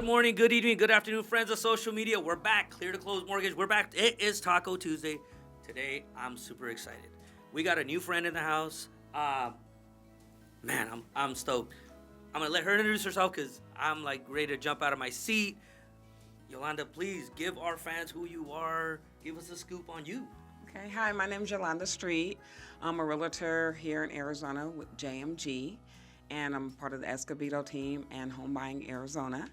Good morning, good evening, good afternoon, friends of social media. We're back. Clear to Close Mortgage. We're back. It is Taco Tuesday. Today, I'm super excited. We got a new friend in the house. Man, I'm stoked. I'm going to let her introduce herself because I'm like ready to jump out of my seat. Yolanda, please give our fans who you are. Give us a scoop on you. Okay, hi, my name is Yolanda Street. I'm a realtor here in Arizona with JMG, and I'm part of the Escobedo team and Home Buying Arizona.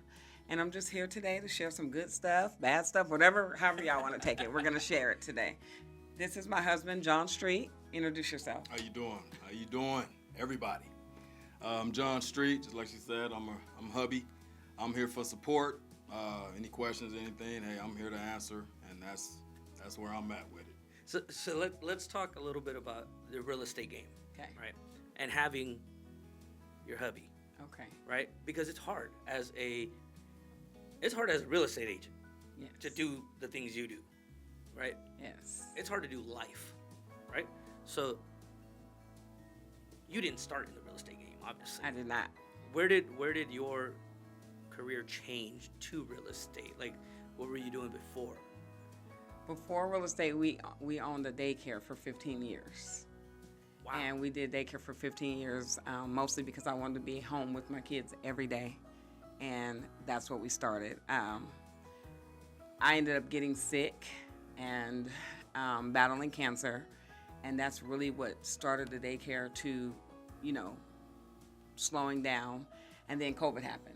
And I'm just here today to share some good stuff, bad stuff, whatever, however y'all want to take it. We're going to share it today. This is my husband, John Street. Introduce yourself. How you doing, everybody? I'm John Street, just like she said. I'm hubby. I'm here for support. Any questions, anything, hey, I'm here to answer, and that's where I'm at with it. So let's talk a little bit about the real estate game. Okay. Right? And having your hubby. Okay. Right? Because it's hard as a real estate agent Yes. to do the things you do. Right? Yes. It's hard to do life. Right? So you didn't start in the real estate game, obviously. I did not. Where did your career change to real estate? Like, what were you doing before? Before real estate, we owned a daycare for 15 years. Wow. And we did daycare for 15 years, mostly because I wanted to be home with my kids every day. And that's what we started. I ended up getting sick and battling cancer. And that's really what started the daycare to, slowing down. And then COVID happened.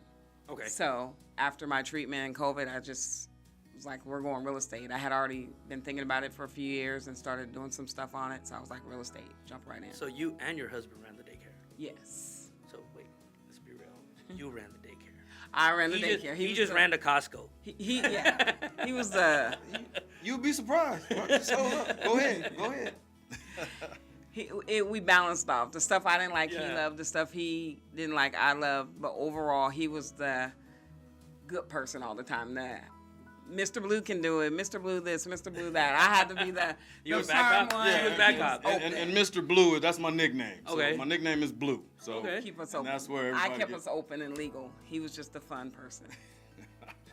Okay. So after my treatment and COVID, I just was like, we're going real estate. I had already been thinking about it for a few years and started doing some stuff on it. So I was like, real estate, jump right in. So you and your husband ran the daycare. Yes. So wait, let's be real. You ran the daycare. I ran the daycare. He just ran to Costco. Yeah. He was the. You'd be surprised. Go ahead. We balanced off. The stuff I didn't like, he Yeah. loved. The stuff he didn't like, I loved. But overall, he was the good person all the time. Mr. Blue can do it. Mr. Blue this, Mr. Blue that. I had to be the. You were the back firm up? one. Yeah, you was back up. And Mr. Blue, that's my nickname. So Okay. my nickname is Blue. So Okay. Keep us and open. that's where I everybody kept gets- us open and legal. He was just a fun person.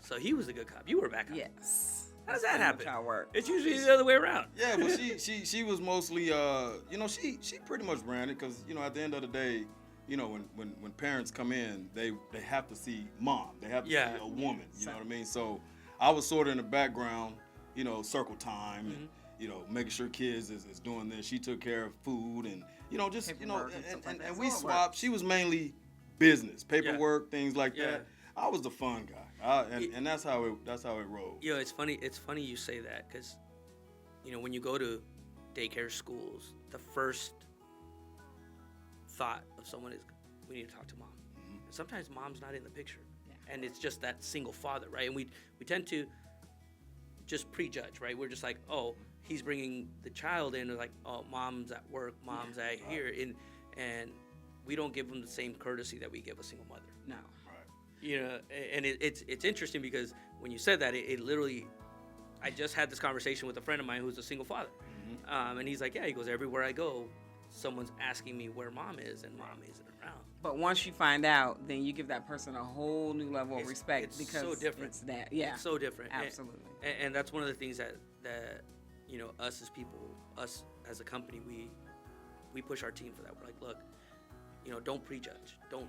So he was a good cop. You were back up. Yes. How does that happen? How it worked. It's usually the other way around. Yeah, but she was mostly she pretty much ran it because at the end of the day, when parents come in, they have to see mom. They have to see a woman. You know what I mean? So I was sort of in the background, circle time and making sure kids is doing this. She took care of food and Paperwork and stuff like that. and So we it swapped. works. She was mainly business, paperwork, things like that. I was the fun guy. And that's how it rolled. It's funny. It's funny you say that because, when you go to daycare schools, the first thought of someone is, we need to talk to mom. Mm-hmm. And sometimes mom's not in the picture, Yeah. and it's just that single father, right? And we tend to just prejudge, right? We're just like, oh, he's bringing the child in, like, oh, mom's at work, mom's at here, and we don't give them the same courtesy that we give a single mother. No. And it's interesting because when you said that, it literally, I just had this conversation with a friend of mine who's a single father. Mm-hmm. And he's like, he goes, everywhere I go, someone's asking me where mom is, and mom isn't around. But once you find out, then you give that person a whole new level of It's- respect it's because so different. it's that. Yeah. It's so different. Absolutely. And that's one of the things that us as people, us as a company, we push our team for that. We're like, look, don't prejudge. Don't,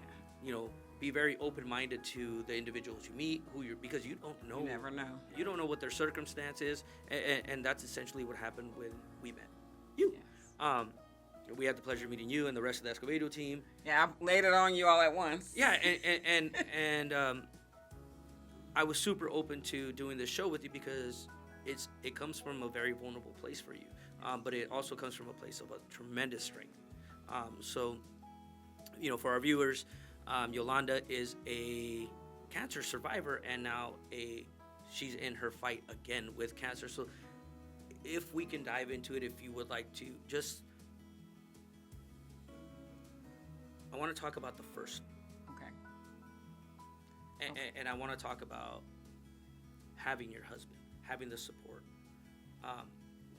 be very open-minded to the individuals you meet, because you don't know. You never know. You don't know what their circumstance is, and that's essentially what happened when we met you. Yes. We had the pleasure of meeting you and the rest of the Escobedo team. Yeah, I laid it on you all at once. Yeah, and I was super open to doing this show with you because it comes from a very vulnerable place for you, but it also comes from a place of a tremendous strength. So, for our viewers, Yolanda is a cancer survivor, and now she's in her fight again with cancer. So if we can dive into it, if you would like to, I want to talk about the first, Okay. and I want to talk about having your husband, having the support,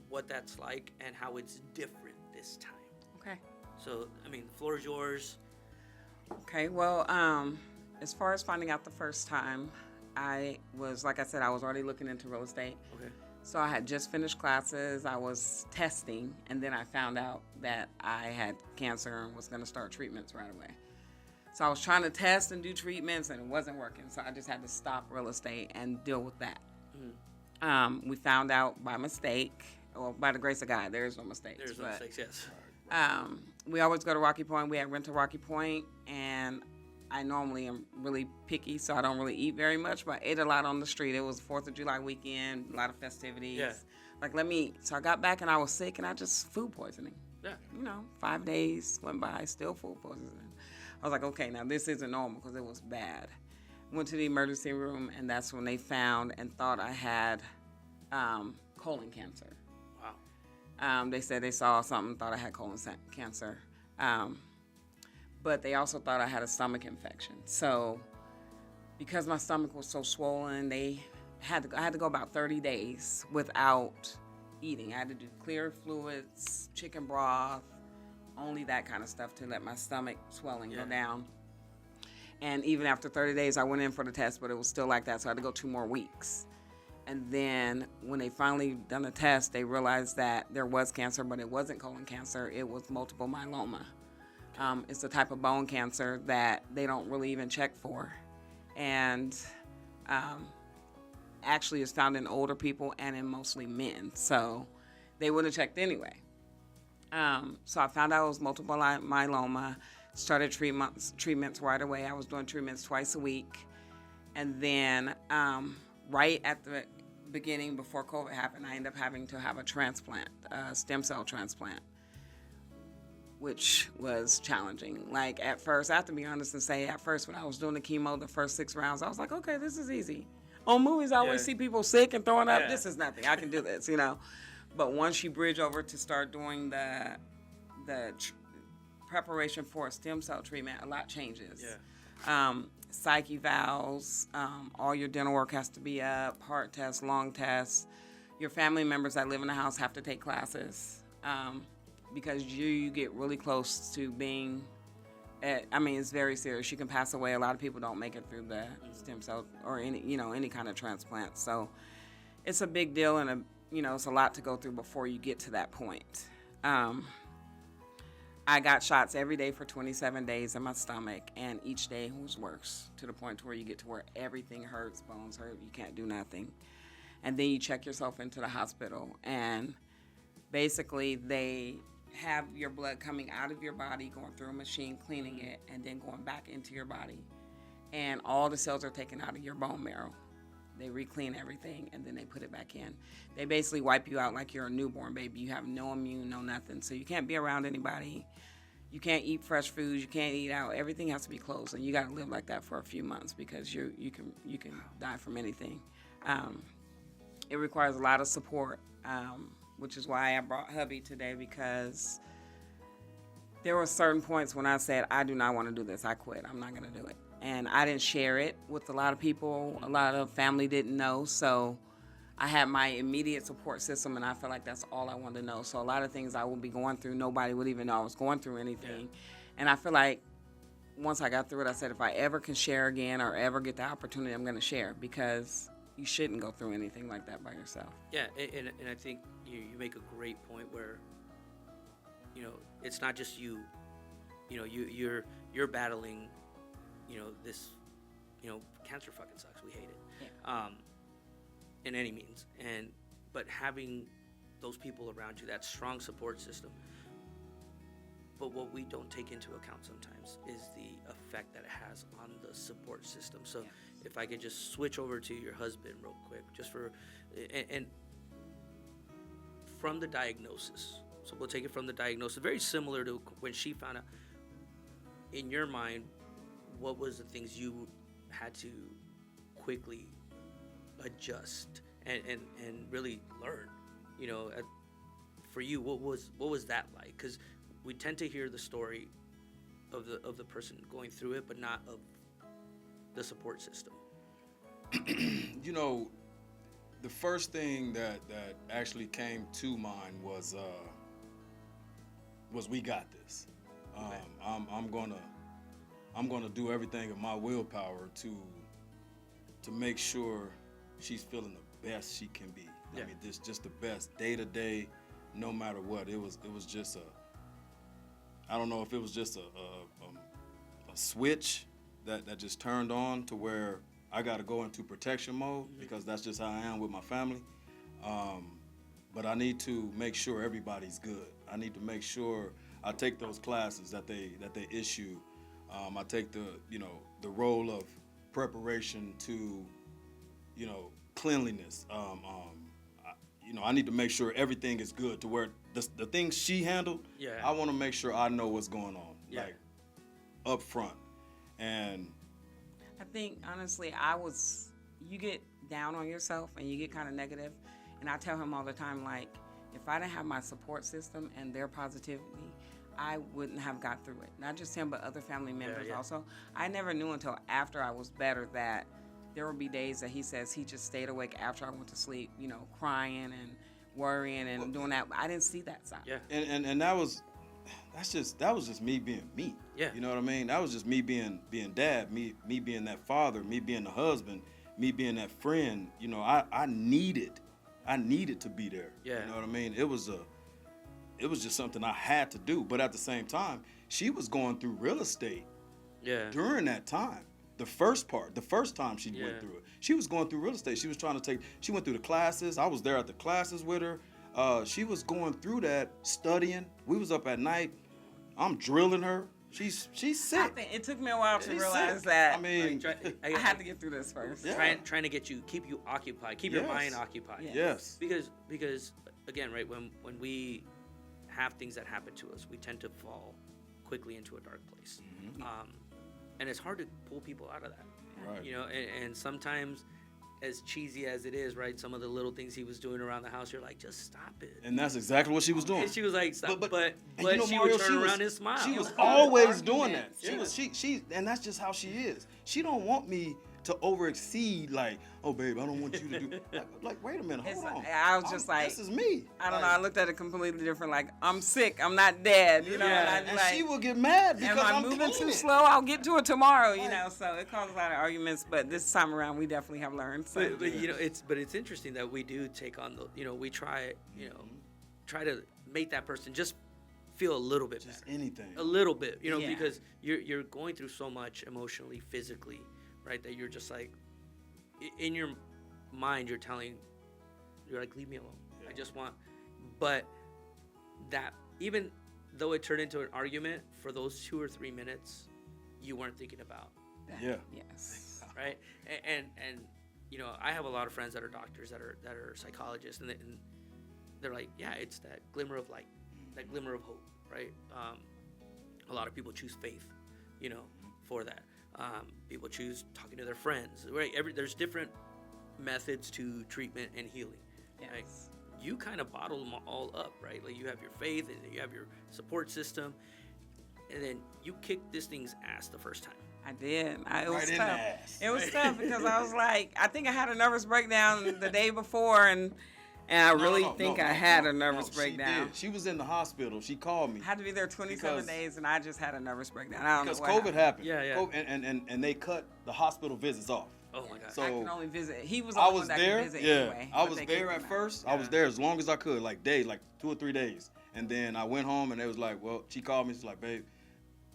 what that's like, and how it's different this time. Okay. So, the floor is yours. Okay. Well, as far as finding out the first time, I was, like I said, I was already looking into real estate. Okay. So I had just finished classes. I was testing, and then I found out that I had cancer and was going to start treatments right away. So I was trying to test and do treatments, and it wasn't working. So I just had to stop real estate and deal with that. Mm-hmm. We found out by mistake, or by the grace of God. There is no mistakes. There's no mistakes, yes. We always go to Rocky Point. We had rented Rocky Point, and I normally am really picky, so I don't really eat very much, but I ate a lot on the street. It was 4th of July weekend, a lot of festivities. Yeah. Like, let me eat. So I got back, and I was sick, and I just food poisoning. Yeah. 5 days went by, still food poisoning. I was like, okay, now this isn't normal because it was bad. Went to the emergency room, and that's when they found and thought I had colon cancer. Wow. They said they saw something, thought I had colon cancer. But they also thought I had a stomach infection. So because my stomach was so swollen, I had to go about 30 days without eating. I had to do clear fluids, chicken broth, only that kind of stuff to let my stomach swelling go down. And even after 30 days, I went in for the test, but it was still like that, so I had to go 2 more weeks. And then when they finally done the test, they realized that there was cancer, but it wasn't colon cancer. It was multiple myeloma. It's a type of bone cancer that they don't really even check for. And actually it's found in older people and in mostly men. So they wouldn't have checked anyway. So I found out it was multiple myeloma, started treatments right away. I was doing treatments twice a week. And then right at the beginning, before COVID happened, I ended up having to have a transplant, a stem cell transplant, which was challenging. Like, at first, I have to be honest and say, at first, when I was doing the chemo, the first 6 rounds, I was like, okay, this is easy. On movies, I always see people sick and throwing up. This is nothing. I can do this, But once you bridge over to start doing the preparation for a stem cell treatment, a lot changes. Psych evals, all your dental work has to be up, heart tests, lung tests. Your family members that live in the house have to take classes. Because you get really close to being, it's very serious. You can pass away. A lot of people don't make it through the stem cell or any kind of transplant. So it's a big deal, and it's a lot to go through before you get to that point. I got shots every day for 27 days in my stomach, and each day was worse, to the point where you get to where everything hurts, bones hurt, you can't do nothing. And then you check yourself into the hospital, and basically they have your blood coming out of your body, going through a machine, cleaning it, and then going back into your body. And all the cells are taken out of your bone marrow. They re-clean everything, and then they put it back in. They basically wipe you out like you're a newborn baby. You have no immune, no nothing. So you can't be around anybody. You can't eat fresh foods. You can't eat out. Everything has to be closed, and you got to live like that for a few months because you can die from anything. It requires a lot of support, which is why I brought hubby today, because there were certain points when I said, I do not want to do this. I quit. I'm not going to do it. And I didn't share it with a lot of people. A lot of family didn't know. So I had my immediate support system, and I felt like that's all I wanted to know. So a lot of things I would be going through, nobody would even know I was going through anything. Yeah. And I feel like once I got through it, I said, if I ever can share again or ever get the opportunity, I'm going to share, because you shouldn't go through anything like that by yourself. Yeah, and I think you make a great point where, it's not just you. You're battling, this, cancer fucking sucks. We hate it. Yeah. In any means, but having those people around you, that strong support system. But what we don't take into account sometimes is the effect that it has on the support system. So if I could just switch over to your husband real quick, just for, and from the diagnosis. So we'll take it from the diagnosis, very similar to when she found out. In your mind, what was the things you had to quickly adjust and really learn? For you, what was that like? Because we tend to hear the story of the person going through it, but not of the support system. The first thing that actually came to mind was we got this. I'm gonna do everything in my willpower to make sure she's feeling the best she can be. Yeah. I mean, this just the best day to day, no matter what. It was just I don't know if it was just a switch that just turned on to where I got to go into protection mode because that's just how I am with my family. But I need to make sure everybody's good. I need to make sure I take those classes that they issue. I take the role of preparation to, cleanliness. I need to make sure everything is good to where the things she handled. Yeah. I want to make sure I know what's going on, like up front. And I think honestly, you get down on yourself and you get kind of negative, and I tell him all the time, like, if I didn't have my support system and their positivity, I wouldn't have got through it. Not just him, but other family members also. I never knew until after I was better that there would be days that he says he just stayed awake after I went to sleep, crying and worrying and doing that. I didn't see that side. Yeah. And that was just me being me. Yeah. You know what I mean? That was just me being dad, me being that father, me being the husband, me being that friend. I needed to be there. Yeah. You know what I mean? It was just something I had to do. But at the same time, she was going through real estate during that time. The first time she went through it, she was going through real estate. She was she went through the classes. I was there at the classes with her. She was going through that, studying. We was up at night. I'm drilling her. She's sick. I think it took me a while to She's realize sick. that. I mean, I had to get through this first. Yeah. Trying to keep you occupied, keep your mind occupied. Yes. Because again, right, when we have things that happen to us, we tend to fall quickly into a dark place. Mm-hmm. And it's hard to pull people out of that. Right. And sometimes, as cheesy as it is, right, some of the little things he was doing around the house, you're like, just stop it. And that's exactly what she was doing. And she was like, stop. But she Mario, would turn around and smile. She was was always doing arguments. that. She and that's just how she is. She don't want me to over exceed, like, oh babe, I don't want you to do like wait a minute, hold on. I was just like, this is me. I don't know. I looked at it completely different. Like, I'm sick. I'm not dead. And And she will get mad because am I I'm moving too cleaning. slow? I'll get to it tomorrow. So it caused a lot of arguments. But this time around, we definitely have learned. So. But it's interesting that we do take on we try to make that person just feel a little bit Just better. anything. A little bit, Yeah. because you're going through so much emotionally, physically, right? That you're just like, in your mind, you're like, leave me alone. I just want, but that, even though it turned into an argument, for those 2 or 3 minutes, you weren't thinking about that. Yeah. Yes. Right. And I have a lot of friends that are doctors, that are psychologists, and they're like, yeah, it's that glimmer of light, that glimmer of hope, right? A lot of people choose faith, for that. People choose talking to their friends, right? There's different methods to treatment and healing. Yes. Right? You kind of bottle them all up, right? Like, you have your faith and you have your support system, and then you kicked this thing's ass the first time. I did. It was Right in tough. the ass. It was tough because I was like, I think I had a nervous breakdown the day before, and I really think I had a nervous breakdown. She did. She was in the hospital. She called me. I had to be there 27 Because- days, and I just had a nervous breakdown. I don't Because know what COVID happened. happened. Yeah. And they cut the hospital visits off. Oh my God. So I can only visit. He was the I only was one that there. could visit Yeah, anyway. I but was they there kicked at him out. first. I was there as long as I could, like 2 or 3 days. And then I went home, and they was like, well, she called me. She's like, babe,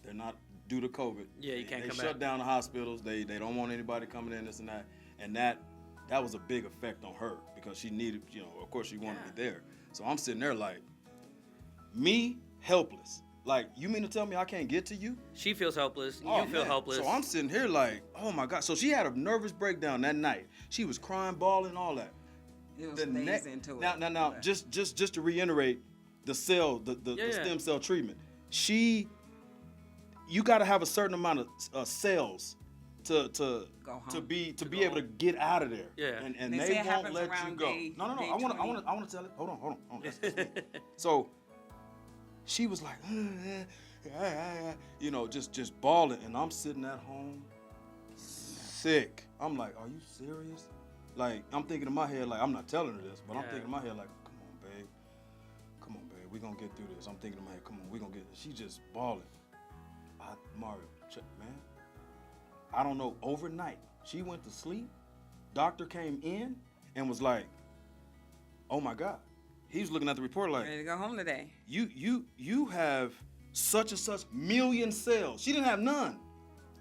they're not due to COVID. Yeah, you can't they come shut back. down the hospitals. They don't want anybody coming in, this and that. And that was a big effect on her because she needed, of course she wanted me there. So I'm sitting there like, me, helpless. Like, you mean to tell me I can't get to you? She feels helpless. Oh, You feel man. helpless. So I'm sitting here like, oh my God. So she had a nervous breakdown that night. She was crying, bawling, all that. It was days into it. Now, but- just to reiterate, the stem cell treatment. You got to have a certain amount of cells to Go home. to be go able to home. get out of there. Yeah. And They they say it won't happens let you around go. day- No. day I 20. want to tell it. Hold on. That's me. So she was like, just bawling, and I'm sitting at home, sick. I'm like, are you serious? Like, I'm thinking in my head, like, I'm not telling her this, but I'm Yeah. thinking in my head, like, come on, babe, we're gonna get through this. I'm thinking in my head, come on, we're gonna get this. She just bawling. Mario, check, man. I don't know, overnight, she went to sleep, doctor came in and was like, "Oh my God." He was looking at the report like, Ready to go home today. You have such and such million cells. She didn't have none.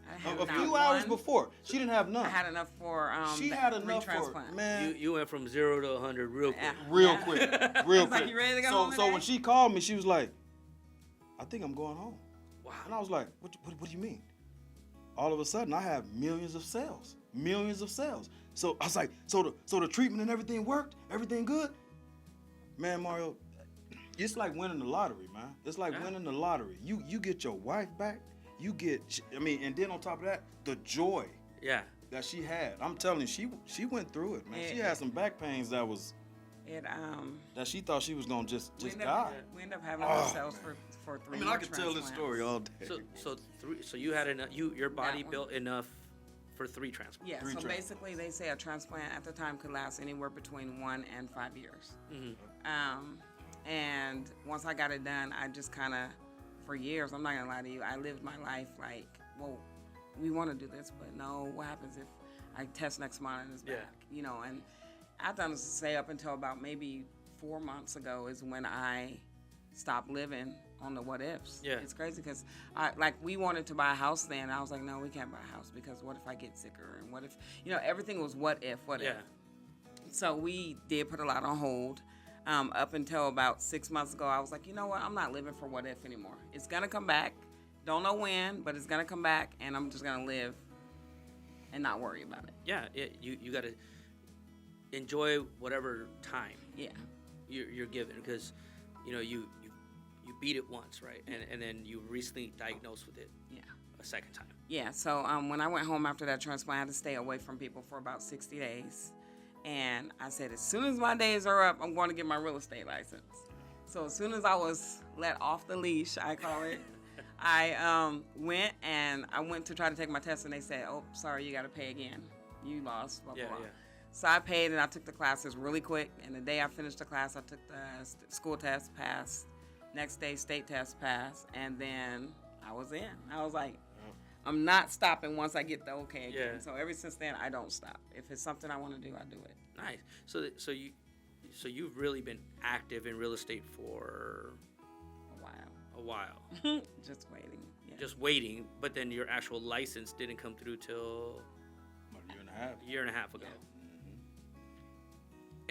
I had A not few hours one. before, she didn't have none. I had enough for She the had enough for retransplant. man. You went from 0 to 100 real quick. Yeah. Real quick, real It's like, quick. "You ready to go so, home so today?" when she called me, she was like, "I think I'm going home." Wow. And I was like, "What do you mean?" All of a sudden, I have millions of cells, millions of cells. So I was like, "So the treatment and everything worked, everything good." Man, Mario, it's like winning the lottery, man. It's like winning the lottery. You get your wife back. You get, and then on top of that, the joy Yeah. that she had. I'm telling you, she went through it, man. She had some back pains that she thought she was gonna just we die. we ended up having ourselves for 3 I mean, more I could tell this transplants. story all day. So you had enough. Your body That one. built enough for 3 transplants. Yeah, Three so transplants. basically they say a transplant at the time could last anywhere between 1 and 5 years. And once I got it done, I just kind of, for years, I'm not gonna lie to you, I lived my life like, well, we want to do this, but no, what happens if I test next month and it's Yeah. back? You know, and I thought to say up until about maybe 4 months ago is when I stopped living on the what ifs. Yeah. It's crazy because we wanted to buy a house then. I was like, no, we can't buy a house because what if I get sicker? And what if, everything was what if. Yeah. So we did put a lot on hold. Up until about 6 months ago, I was like, you know what? I'm not living for what if anymore. It's going to come back. Don't know when, but it's going to come back, and I'm just going to live and not worry about it. Yeah. You got to enjoy whatever time Yeah. you're given, because you beat it once, right? And then you recently diagnosed with it Yeah. a second time. Yeah, so when I went home after that transplant, I had to stay away from people for about 60 days. And I said, as soon as my days are up, I'm going to get my real estate license. So as soon as I was let off the leash, I call it, I went to try to take my test, and they said, oh, sorry, you got to pay again. You lost, blah, blah, Yeah, blah. yeah. So I paid, and I took the classes really quick. And the day I finished the class, I took the school test, passed. Next day, state test, passed. And then I was in. I was like, I'm not stopping once I get the okay again. Yeah. So ever since then, I don't stop. If it's something I want to do, I do it. Nice. So you've really been active in real estate for A a while. while. Just waiting. Yeah. Just waiting, but then your actual license didn't come through till About a year and a half. a year and a half ago. Yeah.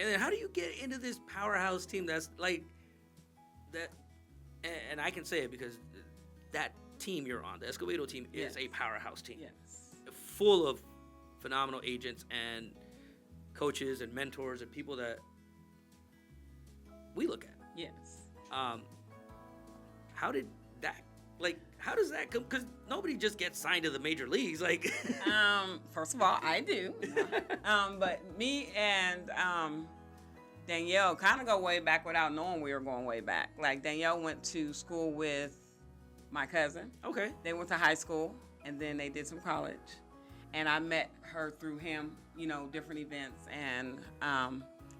And then how do you get into this powerhouse team that's like that? And I can say it because that team you're on, the Escobedo team, is Yes. a powerhouse team. Yes. Full of phenomenal agents and coaches and mentors and people that we look at. Yes. How did that, how does that come? Because nobody just gets signed to the major leagues. Like, First of all, I do. But me and Danielle kind of go way back without knowing we were going way back. Like, Danielle went to school with my cousin. okay. They went to high school, and then they did some college. And I met her through him, different events. And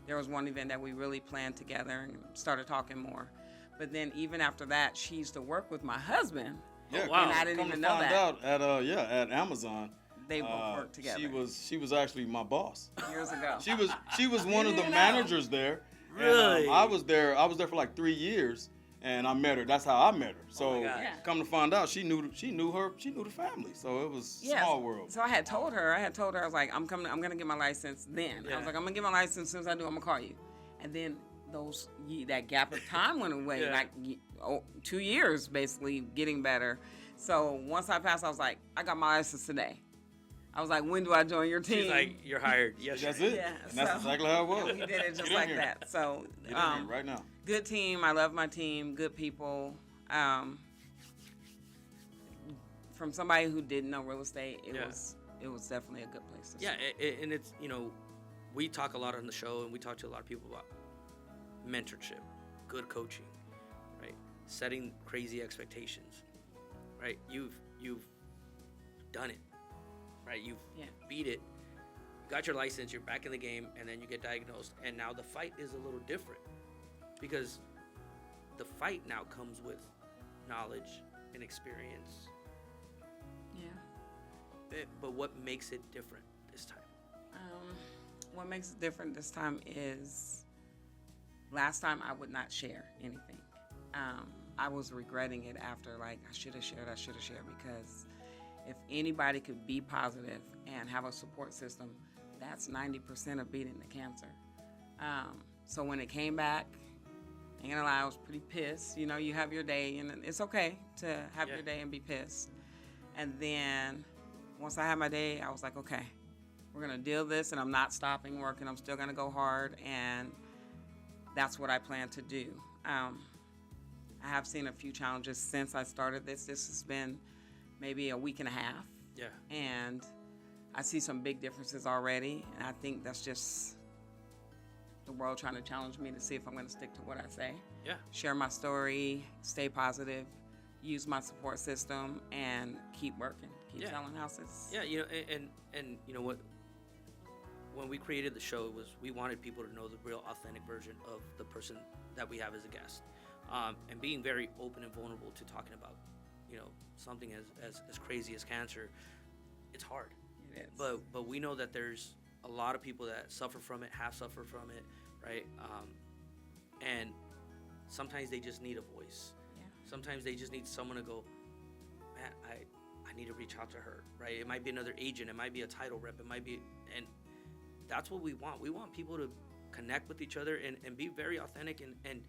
there was one event that we really planned together and started talking more. But then even after that, she used to work with my husband. Yeah, wow. And I didn't come even to know find that. out at Amazon. They both worked together She was actually my boss. years ago. She was one of the didn't know. managers there. Really? And, I was there for like 3 years, and I met her. That's how I met her. So my God. Yeah. come to find out, she knew the family. So it was Yes. small world. So I had told her, I was like, I'm gonna get my license then. I Yeah. was like, I'm gonna get my license as soon as I do, I'm gonna call you. And then that gap of time went away, Yeah. 2 years basically getting better. So once I passed, I was like, I got my license today. I was like, when do I join your team? She's like, you're hired. Yes. That's it. Yeah, And that's so- exactly how it was. we did it just Get in like here. that. So Get in here right now. good team. I love my team. Good people. From somebody who didn't know real estate, it Yeah. was definitely a good place to Yeah, start. and it's, we talk a lot on the show, and we talk to a lot of people about mentorship, good coaching, right? Setting crazy expectations, right? You've done it, right? You've Yeah. beat it. You got your license, you're back in the game, and then you get diagnosed, and now the fight is a little different because the fight now comes with knowledge and experience. Yeah. But what makes it different this time? What makes it different this time is last time I would not share anything. I was regretting it after, like, I should have shared because if anybody could be positive and have a support system, that's 90% of beating the cancer. So when it came back, I ain't gonna lie, I was pretty pissed. You know, you have your day, and it's okay to have your day and be pissed. And then once I had my day, I was like, okay, we're gonna deal with this, and I'm not stopping working. I'm still gonna go hard, and that's what I plan to do. I have seen a few challenges since I started this. This has been maybe a week and a half. Yeah. And I see some big differences already, and I think that's just the world trying to challenge me to see if I'm going to stick to what I say. Yeah. Share my story, stay positive, use my support system, and keep working, keep selling houses. Yeah, you know, and you know what? When we created the show, we wanted people to know the real, authentic version of the person that we have as a guest, and being very open and vulnerable to talking about, you know, something as crazy as cancer. It's hard. It is. But we know that there's a lot of people that suffer from it, have suffered from it, right? And sometimes they just need a voice. Yeah. Sometimes they just need someone to go, man, I need to reach out to her, right? It might be another agent, it might be a title rep, it might be, and that's what we want. We want people to connect with each other and be very authentic and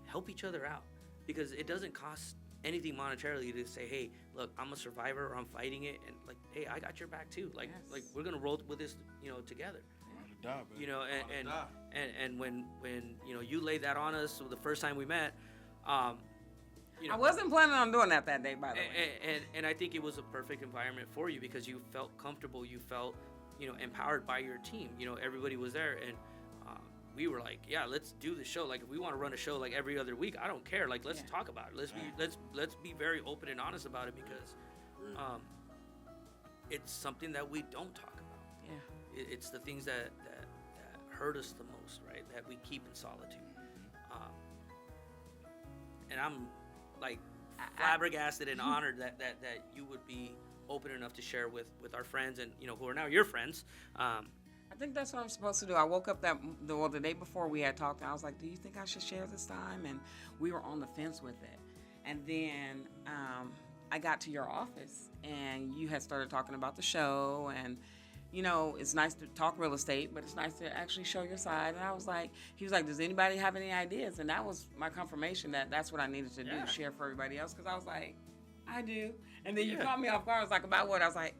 help each other out, because it doesn't cost anything monetarily to say, hey, look, I'm a survivor, or I'm fighting it, and like, hey, I got your back too. Like, like we're gonna roll with this, you know, together. You know, and when you know, you laid that on us the first time we met, you know, I wasn't planning on doing that day, by the way. And I think it was a perfect environment for you, because you felt comfortable, you felt, you know, empowered by your team. You know, everybody was there, and we were like, yeah, let's do the show. Like, if we want to run a show like every other week, I don't care. Like, let's talk about it. Let's be very open and honest about it, because it's something that we don't talk about. Yeah. It's the things that hurt us the most, right? That we keep in solitude. And I'm like flabbergasted and honored that you would be open enough to share with our friends, and, you know, who are now your friends. I think that's what I'm supposed to do. I woke up the day before we had talked, and I was like, do you think I should share this time? And we were on the fence with it. And then I got to your office, and you had started talking about the show, and, you know, it's nice to talk real estate, but it's nice to actually show your side. And I was like, he was like, does anybody have any ideas? And that was my confirmation that that's what I needed to do, share for everybody else, because I was like, I do. And then you caught me off guard. I was like, about what? I was like,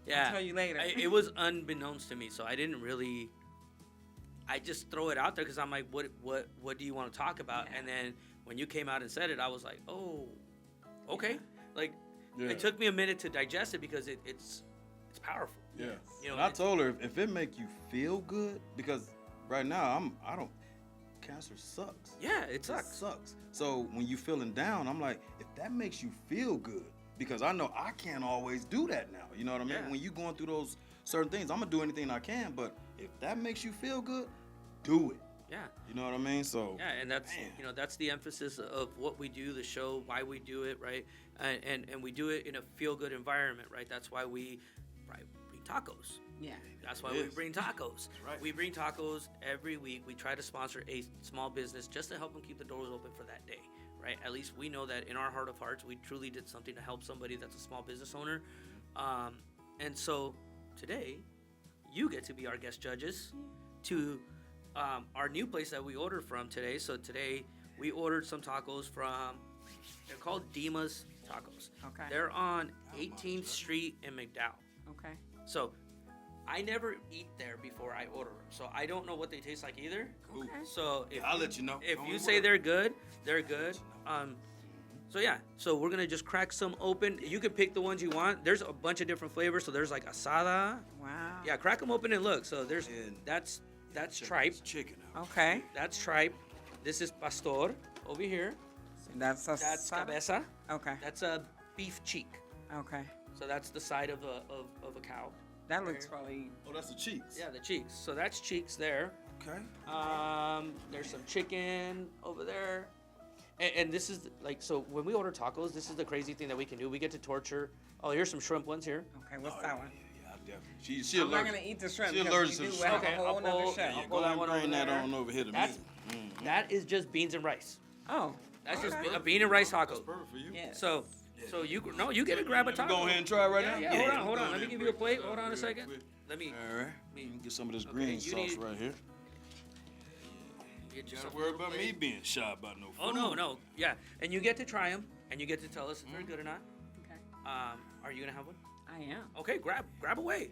I'll tell you later. It was unbeknownst to me, so I didn't really. I just throw it out there because I'm like, what do you want to talk about? And then when you came out and said it, I was like, oh, okay. Like, it took me a minute to digest it, because it's powerful. Yeah. You know, and I told her, if it make you feel good, because right now cancer sucks. Yeah, it sucks. It sucks. So when you feeling down, I'm like, if that makes you feel good, because I know I can't always do that now. You know what I mean? Yeah. When you going through those certain things, I'm gonna do anything I can. But if that makes you feel good, do it. Yeah. You know what I mean? So. Yeah, and that's you know, that's the emphasis of what we do, the show, why we do it, right? And we do it in a feel good environment, right? That's why we bring tacos. Yeah. That's why we bring tacos. Right. We bring tacos every week. We try to sponsor a small business just to help them keep the doors open for that day, right? At least we know that in our heart of hearts, we truly did something to help somebody that's a small business owner. And so today, you get to be our guest judges to our new place that we ordered from today. So today, we ordered some tacos from, they're called Dima's Tacos. Okay. They're on 18th Street in McDowell. Okay. So I never eat there before I order them, so I don't know what they taste like either. Cool. So I'll let you know. If Don't you worry. say they're good, they're good. So yeah, so we're gonna just crack some open. You can pick the ones you want. There's a bunch of different flavors. So there's like asada. Wow. Yeah, crack them open and look. So there's that's tripe. Chicken. Okay. That's tripe. This is pastor over here. So that's cabeza. Okay. That's a beef cheek. Okay. So that's the side of a cow. That looks probably. Oh, that's the cheeks. Yeah, the cheeks. So that's cheeks there. Okay. There's some chicken over there. And this is like, so when we order tacos, this is the crazy thing that we can do. We get to torture. Oh, here's some shrimp ones here. Okay, what's that one? Yeah, I'll definitely. She I'm not allergic. gonna eat the shrimp She because allergic we to do shrimp. have Okay, a whole I'll nother pull- show. I'll Yeah, pull go that ahead and one bring over that there. on over here to That's- me. That is just beans and rice. Oh, That's just okay. a bean and rice That's taco. perfect for you. Yes. So you get to grab a You taco. go ahead and try it right now. Yeah, hold on. Go Let me ahead give and you a break plate. this Hold up on a real second. quick. Let me All right. me- Get some of this Okay, green you sauce need- right here. get you You gotta something worry on the about plate. me being shy about no food. Oh no. Yeah, and you get to try them, and you get to tell us if they're good or not. Okay. Are you gonna have one? I am. Okay, grab away.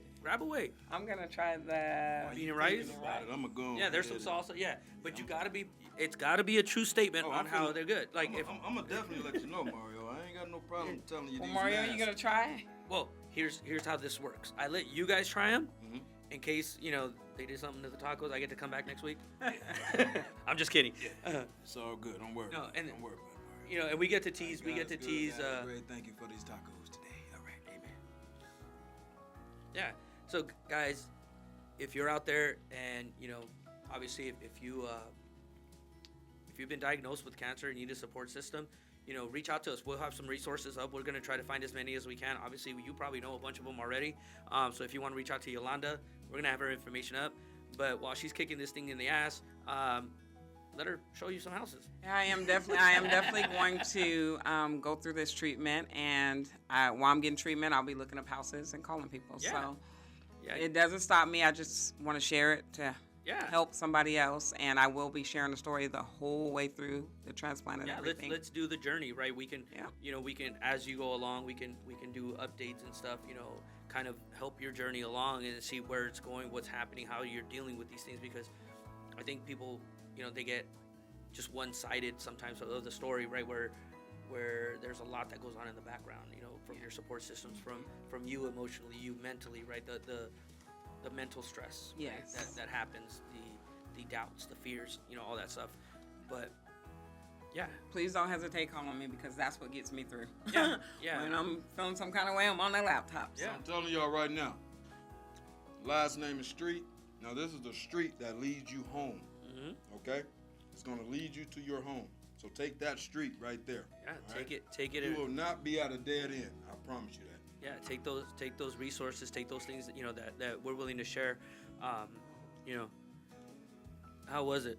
I'm gonna try the Bean and rice? I'm gonna go. Yeah, there's some ahead salsa. Yeah, but you gotta be. It's gotta be a true statement Oh, on I'm how finna- they're good. Like if I'm gonna definitely let you know, Mario. I ain't got no problem telling you Well, these. Mario, nasty. you gonna try? well, here's how this works. I let you guys try them Mhm. in case they did something to the tacos. I get to come back next week. I'm just kidding. It's all good. Don't worry. No, about it. and- Don't worry about it, Mario. And we get to tease. We God get to is good. tease. God is great. Thank you for these tacos today. All right, amen. Yeah. So guys, if you're out there and obviously if you've been diagnosed with cancer and need a support system, reach out to us. We'll have some resources up. We're gonna try to find as many as we can. Obviously, you probably know a bunch of them already. So if you want to reach out to Yolanda, we're gonna have her information up. But while she's kicking this thing in the ass, let her show you some houses. I am definitely going to go through this treatment, and while I'm getting treatment, I'll be looking up houses and calling people. Yeah. So Yeah. it doesn't stop me. I just want to share it to Yeah. help somebody else, and I will be sharing the story the whole way through the transplant and Yeah, everything. let's do the journey, right? We can, Yeah. we can, as you go along, we can do updates and stuff, kind of help your journey along and see where it's going, what's happening, how you're dealing with these things, because I think people, they get just one-sided sometimes of the story, right? Where there's a lot that goes on in the background, from your support systems, from you emotionally, you mentally, right? The mental stress, right? Yes. that happens, the doubts, the fears, all that stuff. But yeah, Please don't hesitate calling me because that's what gets me through. Yeah, yeah. When I'm feeling some kind of way, I'm on that laptop. So. Yeah. I'm telling y'all right now. Last name is Street. Now this is the street that leads you home. Mhm. Okay, it's gonna lead you to your home. So take that street right there. Yeah, all take right? it. You will not be at a dead end. I promise you that. Yeah, take those resources, take those things that we're willing to share. How was it?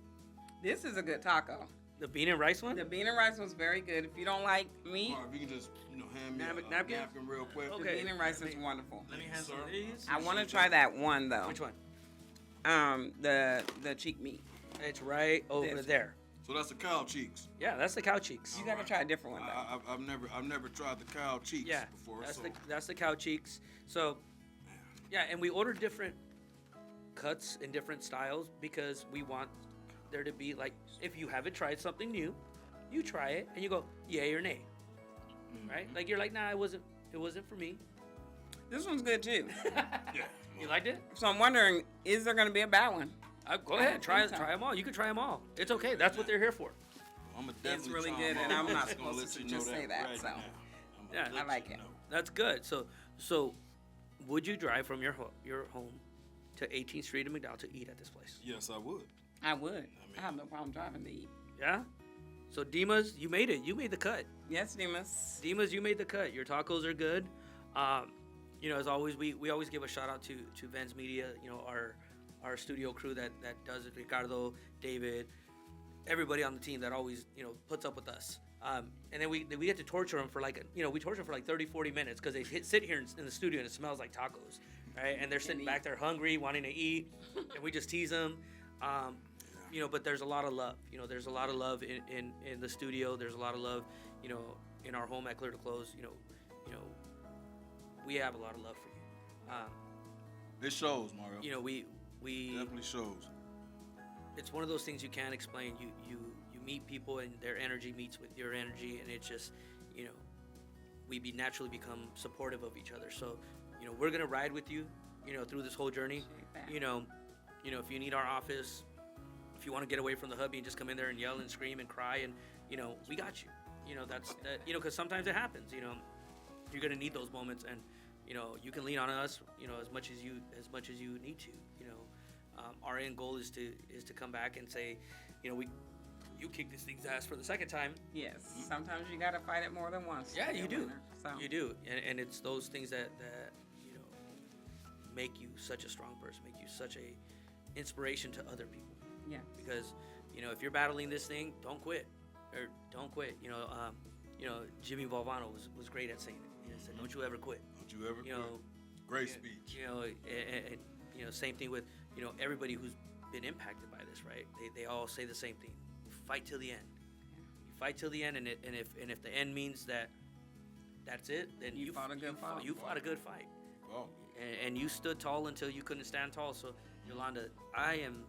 This is a good taco. The bean and rice one? The bean and rice was very good. If you don't like meat, Mark, if you can just hand me Nap- a napkin? napkin real quick. the Okay. bean and rice is wonderful. Let me have some Sir. of these. I want to try that one though. Which one? The cheek meat. It's right over This. there. So that's the cow cheeks. Yeah, that's the cow cheeks. You gotta try a different one though. I've never tried the cow cheeks Yeah, before. that's So that's the cow cheeks. So, yeah, and we ordered different cuts and different styles because we want there to be like, if you haven't tried something new, you try it and you go yay or nay, right? Like you're like, nah, it wasn't for me. This one's good too. yeah. You liked it? So I'm wondering, is there gonna be a bad one? Go I ahead, don't try think so. them all. You can try them all. It's okay. That's what they're here for. I'm gonna It's definitely really try good, them and all. I'm not just gonna supposed let to you just know say that, right so. now. I'm Yeah. gonna let I like you it. know. That's good. So would you drive from your home to 18th Street in McDowell to eat at this place? Yes, I would. I would. I have no problem driving to eat. Yeah. So Dimas, you made it. You made the cut. Yes, Demas. Dimas, you made the cut. Your tacos are good. As always, we always give a shout out to Vens Media. Our studio crew that does it. Ricardo, David, everybody on the team that always puts up with us. And then we get to torture them for we torture them for like 30, 40 minutes because they sit here in the studio and it smells like tacos, right? And they're sitting back there hungry, wanting to eat, and we just tease them. But there's a lot of love. There's a lot of love in the studio. There's a lot of love, in our home at Clear to Close. We have a lot of love for you. It shows, Mario. We Definitely shows. it's one of those things you can't explain. You meet people and their energy meets with your energy, and it's just we naturally become supportive of each other. So we're gonna ride with you through this whole journey. If you need our office, if you want to get away from the hubby and just come in there and yell and scream and cry, and we got you. Because sometimes it happens. You're gonna need those moments, and you can lean on us as much as you need to. Our end goal is to come back and say, you kicked this thing's ass for the second time. Yes. Sometimes you gotta fight it more than once. Yeah, to be you a do. winner, so. You do, and it's those things that make you such a strong person, make you such a inspiration to other people. Yeah. Because, if you're battling this thing, don't quit. Or don't quit. Jimmy Valvano was great at saying it. He said, "Don't you ever quit." Don't you ever quit. Great speech. And same thing with, everybody who's been impacted by this, right? They all say the same thing. Fight till the end. You fight till the end, and if the end means that's it, then You fought a good fight. You fought a good fight. Oh. And you stood tall until you couldn't stand tall. So, Yolanda, I am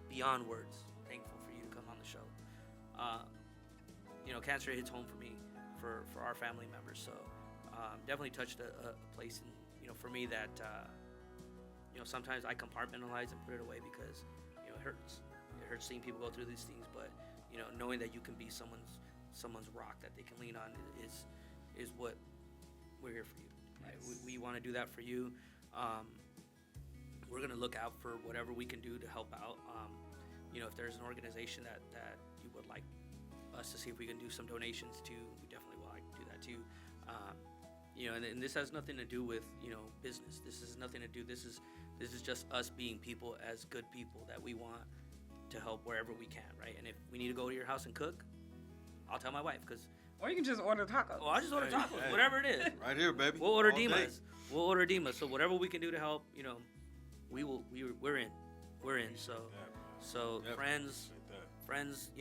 beyond words thankful for you to come on the show. Cancer hits home for me, for our family members. So, definitely touched a place in, for me that, sometimes I compartmentalize and put it away because, it hurts. It hurts seeing people go through these things, but, knowing that you can be someone's rock that they can lean on is what we're here for you. Right? Yes. We want to do that for you. We're going to look out for whatever we can do to help out. If there's an organization that you would like us to see if we can do some donations to, we definitely will like to do that too. And this has nothing to do with, business. This is nothing to do. This is just us being people as good people that we want to help wherever we can, right? And if we need to go to your house and cook, I'll tell my wife, because... Or you can just order tacos. Oh, I'll just order tacos, whatever it is. Right here, baby. We'll order All day. Dimas. We'll order Dimas. So whatever we can do to help, we're in. We're in. So Definitely. friends,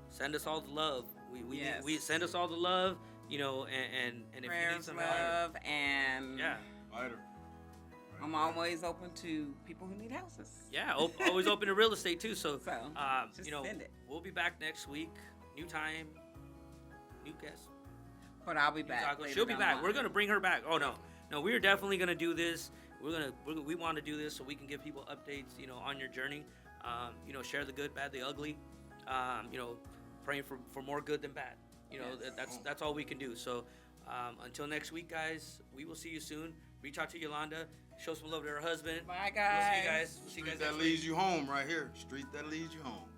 send us all the love. Yes. We send us all the love, and if you need Prayers, some love, and yeah. Fighter. I'm always open to people who need houses. Yeah, always open to real estate too. So, So, just send it. we'll be back next week. New time, new guest. But I'll be new back. taco. later She'll be down back. the line. We're gonna bring her back. Oh no, we're definitely gonna do this. We want to do this so we can give people updates, on your journey. Share the good, bad, the ugly. Praying for more good than bad. Yes. That's all we can do. So, until next week, guys, we will see you soon. Reach out to Yolanda. Show some love to her husband. Bye, guys. We'll see you guys Street that next leads week. you home right here. Street that leads you home.